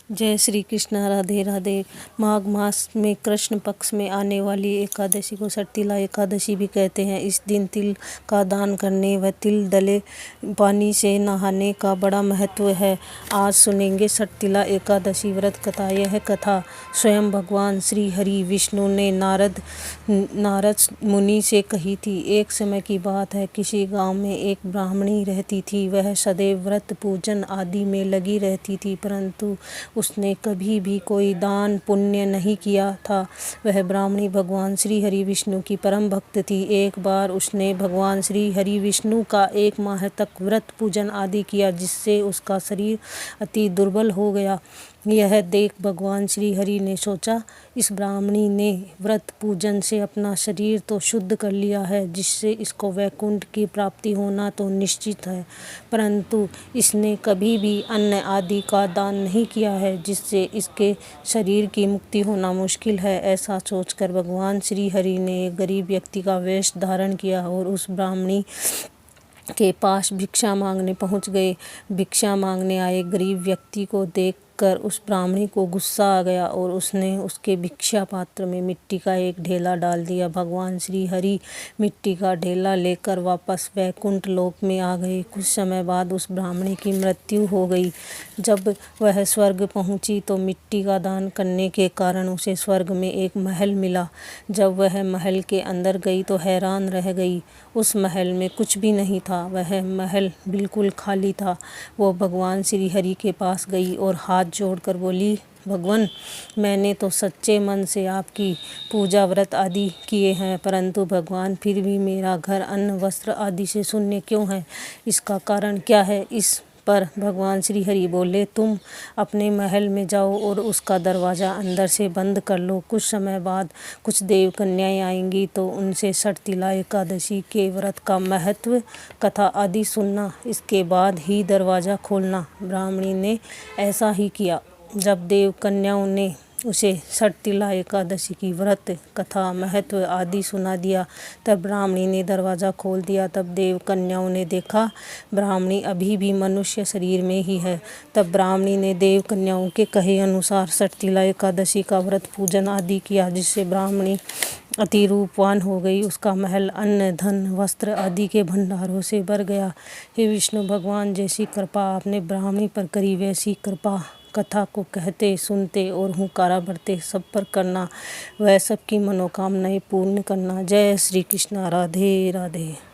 जय श्री कृष्ण। राधे राधे। माघ मास में कृष्ण पक्ष में आने वाली एकादशी को सटतिला एकादशी भी कहते हैं। इस दिन तिल का दान करने व तिल दले पानी से नहाने का बड़ा महत्व है। आज सुनेंगे सटतिला एकादशी व्रत कथा। यह कथा स्वयं भगवान श्री हरि विष्णु ने नारद मुनि से कही थी। एक समय की बात है, किसी गांव में एक ब्राह्मणी रहती थी। वह सदैव व्रत पूजन आदि में लगी रहती थी, परंतु उसने कभी भी कोई दान पुण्य नहीं किया था। वह ब्राह्मणी भगवान श्री हरि विष्णु की परम भक्त थी। एक बार उसने भगवान श्री हरि विष्णु का 1 माह तक व्रत पूजन आदि किया, जिससे उसका शरीर अति दुर्बल हो गया। यह देख भगवान श्री हरि ने सोचा, इस ब्राह्मणी ने व्रत पूजन से अपना शरीर तो शुद्ध कर लिया है, जिससे इसको वैकुंठ की प्राप्ति होना तो निश्चित है, परंतु इसने कभी भी अन्न आदि का दान नहीं किया है, जिससे इसके शरीर की मुक्ति होना मुश्किल है। ऐसा सोचकर भगवान श्री हरि ने एक गरीब व्यक्ति का वेश धारण किया और उस ब्राह्मणी के पास भिक्षा मांगने पहुंच गए। भिक्षा मांगने आए गरीब व्यक्ति को देखकर उस ब्राह्मणी को गुस्सा आ गया और उसने उसके भिक्षा पात्र में मिट्टी का एक ढेला डाल दिया। भगवान श्री हरि मिट्टी का ढेला लेकर वापस वैकुंठ लोक में आ गए। कुछ समय बाद उस ब्राह्मणी की मृत्यु हो गई। जब वह स्वर्ग पहुंची तो मिट्टी का दान करने के कारण उसे स्वर्ग में एक महल मिला। जब वह महल के अंदर गई तो हैरान रह गई। उस महल में कुछ भी नहीं था। वह महल बिल्कुल खाली था। वो भगवान श्री हरि के पास गई और हाथ जोड़कर बोली, भगवान, मैंने तो सच्चे मन से आपकी पूजा व्रत आदि किए हैं, परंतु भगवान फिर भी मेरा घर अन्न वस्त्र आदि से शून्य क्यों है? इसका कारण क्या है? इस पर भगवान श्री हरि बोले, तुम अपने महल में जाओ और उसका दरवाज़ा अंदर से बंद कर लो। कुछ समय बाद कुछ देव कन्याएं आएंगी, तो उनसे सटतिला एकादशी के व्रत का महत्व कथा आदि सुनना, इसके बाद ही दरवाज़ा खोलना। ब्राह्मणी ने ऐसा ही किया। जब देव कन्याओं ने उसे सटतिला एकादशी की व्रत कथा महत्व आदि सुना दिया, तब ब्राह्मणी ने दरवाज़ा खोल दिया। तब देव कन्याओं ने देखा ब्राह्मणी अभी भी मनुष्य शरीर में ही है। तब ब्राह्मणी ने देव कन्याओं के कहे अनुसार सटतिला एकादशी का व्रत पूजन आदि किया, जिससे ब्राह्मणी अति रूपवान हो गई। उसका महल अन्न धन वस्त्र आदि के भंडारों से भर गया। हे विष्णु भगवान, जैसी कृपा आपने ब्राह्मणी पर करी, वैसी कृपा कथा को कहते सुनते और हुंकारा भरते सब पर करना। वह सबकी मनोकामनाएं पूर्ण करना। जय श्री कृष्ण। राधे राधे।